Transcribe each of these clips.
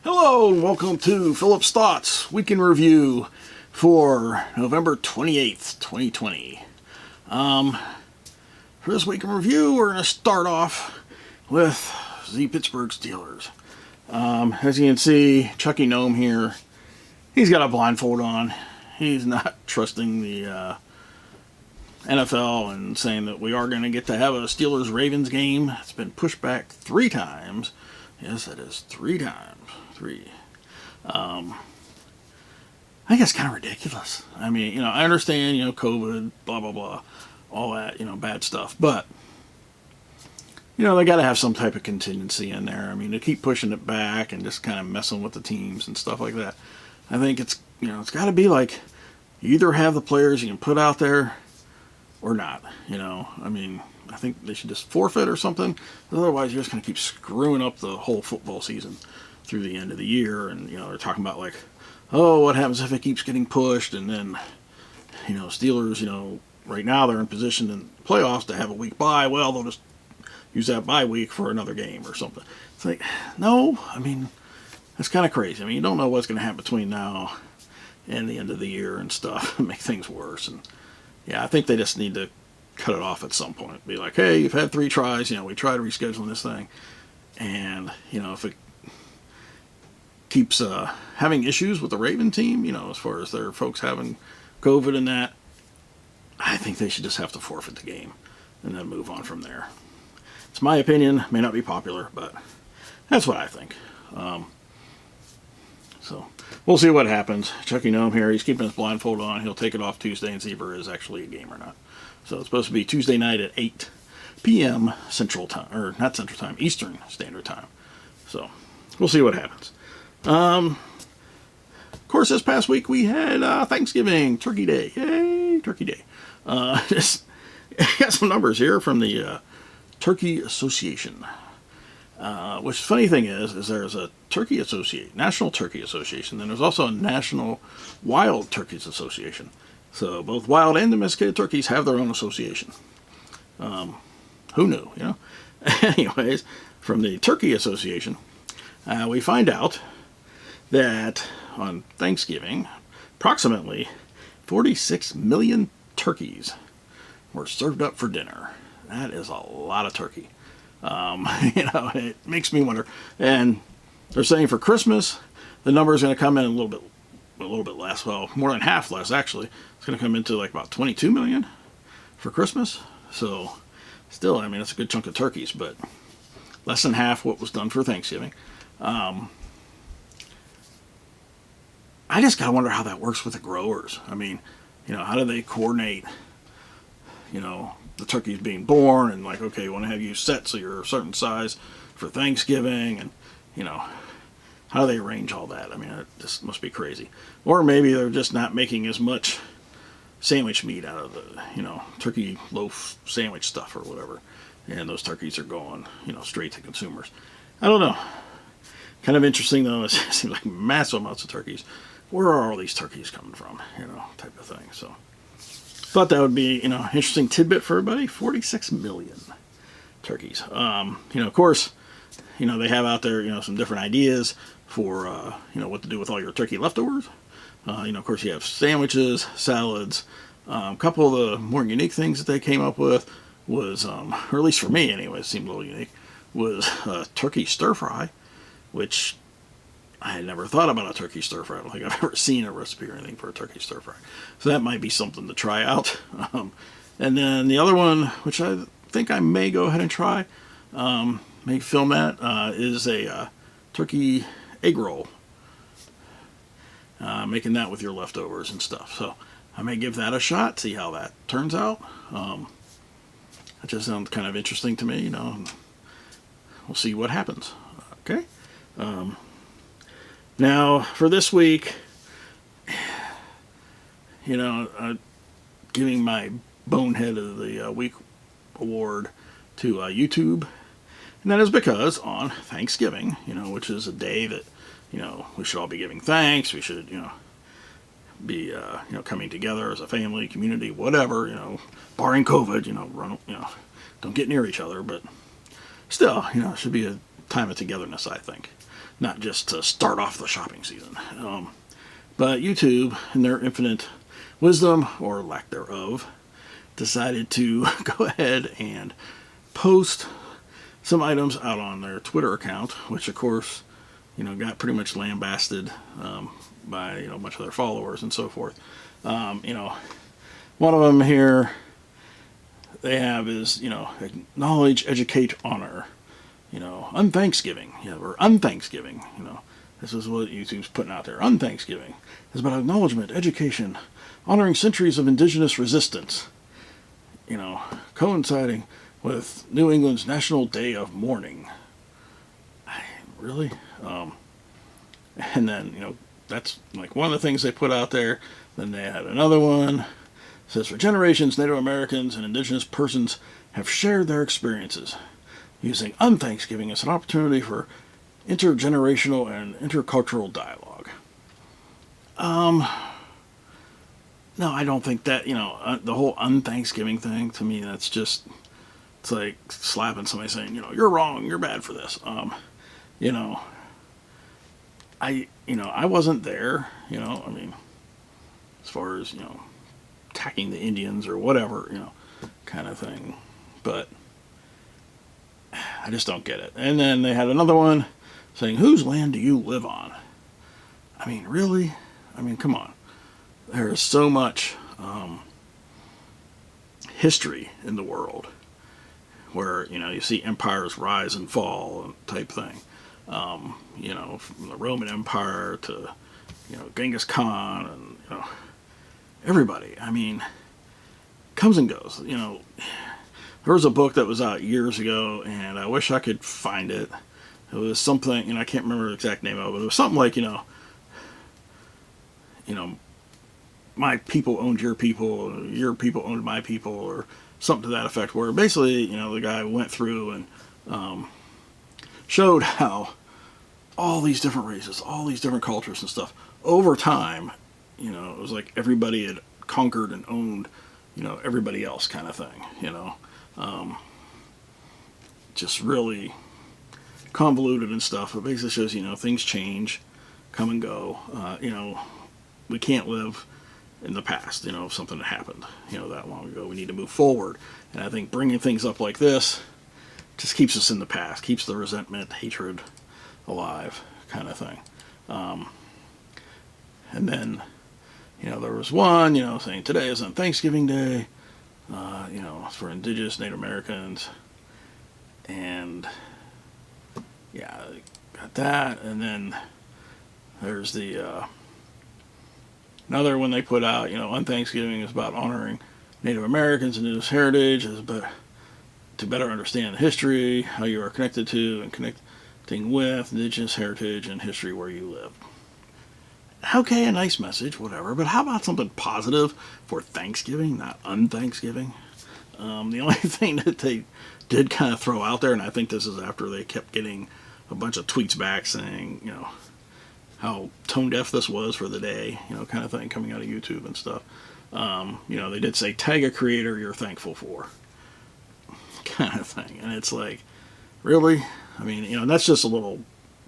Hello and welcome to Philip's Thoughts Week in Review for November 28th, 2020. For this week in review, we're going to start off with the Pittsburgh Steelers. As you can see, Chucky Gnome here, he's got a blindfold on. He's not trusting the NFL and saying that we are going to get to have a Steelers-Ravens game. It's been pushed back 3 times. Yes, that is 3 times. 3. I think that's kind of ridiculous. I mean, I understand, COVID, blah, blah, blah, all that, bad stuff. But, they got to have some type of contingency in there. I mean, to keep pushing it back and just kind of messing with the teams and stuff like that. I think it's got to be like, you either have the players you can put out there or not, I mean, I think they should just forfeit or something. Otherwise, you're just going to keep screwing up the whole football season through the end of the year. And, they're talking about like, oh, what happens if it keeps getting pushed? And then, Steelers, right now they're in position in playoffs to have a week bye. Well, they'll just use that bye week for another game or something. It's like, no, I mean, that's kind of crazy. I mean, you don't know what's going to happen between now and the end of the year and stuff and make things worse. And yeah, I think they just need to cut it off at some point. Be like, hey, you've had 3 tries, we tried rescheduling this thing. And, if it keeps having issues with the Raven team, as far as their folks having COVID and that, I think they should just have to forfeit the game and then move on from there. It's my opinion. May not be popular, but that's what I think. So we'll see what happens. Chucky Gnome here, he's keeping his blindfold on. He'll take it off Tuesday and see if there is actually a game or not. So it's supposed to be Tuesday night at 8 p.m. Central Time, or not Central Time, Eastern Standard Time. So we'll see what happens. Of course, this past week we had Thanksgiving, Turkey Day. Yay, Turkey Day. Just got some numbers here from the Turkey Association. Which funny thing is there's a Turkey Association, National Turkey Association, then there's also a National Wild Turkeys Association. So both wild and domesticated turkeys have their own association. Who knew, Anyways, from the Turkey Association, we find out that on Thanksgiving, approximately 46 million turkeys were served up for dinner. That is a lot of turkey. It makes me wonder. And they're saying for Christmas, the number is going to come in a little bit less. Well, more than half less, actually. It's going to come into like about 22 million for Christmas. So still, I mean, it's a good chunk of turkeys, but less than half what was done for Thanksgiving. I just got to wonder how that works with the growers. I mean, how do they coordinate, the turkeys being born and like, okay, we want to have you set so you're a certain size for Thanksgiving, and, how do they arrange all that? I mean, it just must be crazy. Or maybe they're just not making as much sandwich meat out of the, turkey loaf sandwich stuff or whatever. And those turkeys are going, straight to consumers. I don't know. Kind of interesting, though. It seems like massive amounts of turkeys. Where are all these turkeys coming from? Type of thing. So, thought that would be, interesting tidbit for everybody. 46 million turkeys. Of course, they have out there, some different ideas for, what to do with all your turkey leftovers. Of course, you have sandwiches, salads. A couple of the more unique things that they came up with was, or at least for me anyway, it seemed a little unique, was turkey stir fry, which I had never thought about a turkey stir fry. I don't think I've ever seen a recipe or anything for a turkey stir fry. So that might be something to try out. And then the other one, which I think I may go ahead and try, may film that, is a turkey egg roll. Making that with your leftovers and stuff. So I may give that a shot, see how that turns out. That just sounds kind of interesting to me, We'll see what happens. Okay. Now, for this week, giving my Bonehead of the Week award to YouTube. And that is because on Thanksgiving, which is a day that, we should all be giving thanks. We should, be, coming together as a family, community, whatever, barring COVID, don't get near each other. But still, it should be a time of togetherness, I think. not just to start off the shopping season. But YouTube, in their infinite wisdom, or lack thereof, decided to go ahead and post some items out on their Twitter account, which of course, got pretty much lambasted by a bunch of their followers and so forth. One of them here they have is acknowledge, educate, honor. Unthanksgiving. Yeah, or unthanksgiving. This is what YouTube's putting out there. Unthanksgiving. It's about acknowledgement, education, honoring centuries of indigenous resistance. Coinciding with New England's National Day of Mourning. Really? And then, that's like one of the things they put out there. Then they had another one. It says, for generations, Native Americans and indigenous persons have shared their experiences, using unthanksgiving as an opportunity for intergenerational and intercultural dialogue. No, I don't think that, the whole unthanksgiving thing, to me, that's just, it's like slapping somebody saying, you're wrong, you're bad for this. I wasn't there, as far as, attacking the Indians or whatever, kind of thing. But I just don't get it. And then they had another one saying, whose land do you live on? Really? Come on. There is so much history in the world where, you see empires rise and fall type thing. From the Roman Empire to, Genghis Khan and, everybody. Comes and goes. There was a book that was out years ago, and I wish I could find it. It was something, I can't remember the exact name of it, but it was something like, my people owned your people owned my people, or something to that effect, where basically, the guy went through and showed how all these different races, all these different cultures and stuff, over time, it was like everybody had conquered and owned, everybody else kind of thing, just really convoluted and stuff. It basically shows, things change, come and go. We can't live in the past, if something had happened, that long ago. We need to move forward. And I think bringing things up like this just keeps us in the past, keeps the resentment, hatred alive, kind of thing. And then, there was one, saying today is on Thanksgiving Day, for indigenous Native Americans. And, yeah, got that. And then there's the, another one they put out, on Thanksgiving is about honoring Native Americans and indigenous heritage, to better understand the history, how you are connected to and connecting with indigenous heritage and history where you live. Okay, a nice message, whatever, but how about something positive for Thanksgiving, not unthanksgiving? The only thing that they did kind of throw out there, and I think this is after they kept getting a bunch of tweets back saying, how tone deaf this was for the day, kind of thing, coming out of YouTube and stuff. They did say, tag a creator you're thankful for, kind of thing. And it's like, really? And that's just a little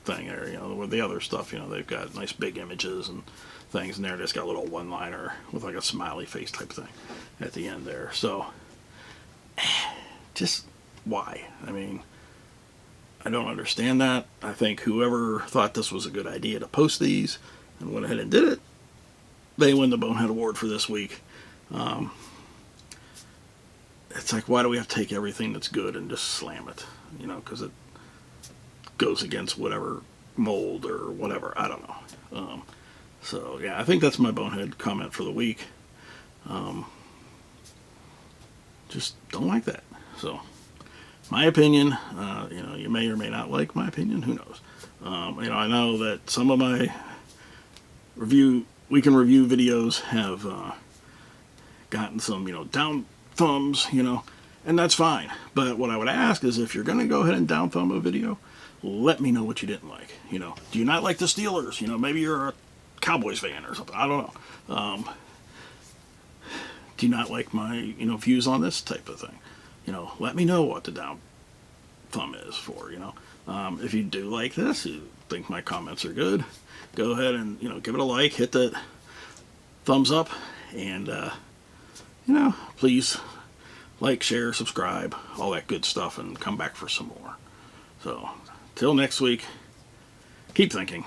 thing there, with the other stuff, they've got nice big images and things, and there just got a little one-liner with like a smiley face type thing at the end there. So, just why? I don't understand that. I think whoever thought this was a good idea to post these and went ahead and did it, they win the Bonehead Award for this week. It's like, why do we have to take everything that's good and just slam it? Because it goes against whatever mold or whatever. I don't know. So, yeah, I think that's my Bonehead comment for the week. Just don't like that. So, my opinion, you may or may not like my opinion. Who knows? I know that some of my week in review videos have gotten some, down thumbs, and that's fine. But what I would ask is, if you're going to go ahead and down thumb a video, let me know what you didn't like. Do you not like the Steelers? Maybe you're a Cowboys fan or something. I don't know. Do you not like my, views on this type of thing? Let me know what the down thumb is for, If you do like this, you think my comments are good, go ahead and, give it a like, hit that thumbs up, and, please like, share, subscribe, all that good stuff, and come back for some more. So, till next week, keep thinking.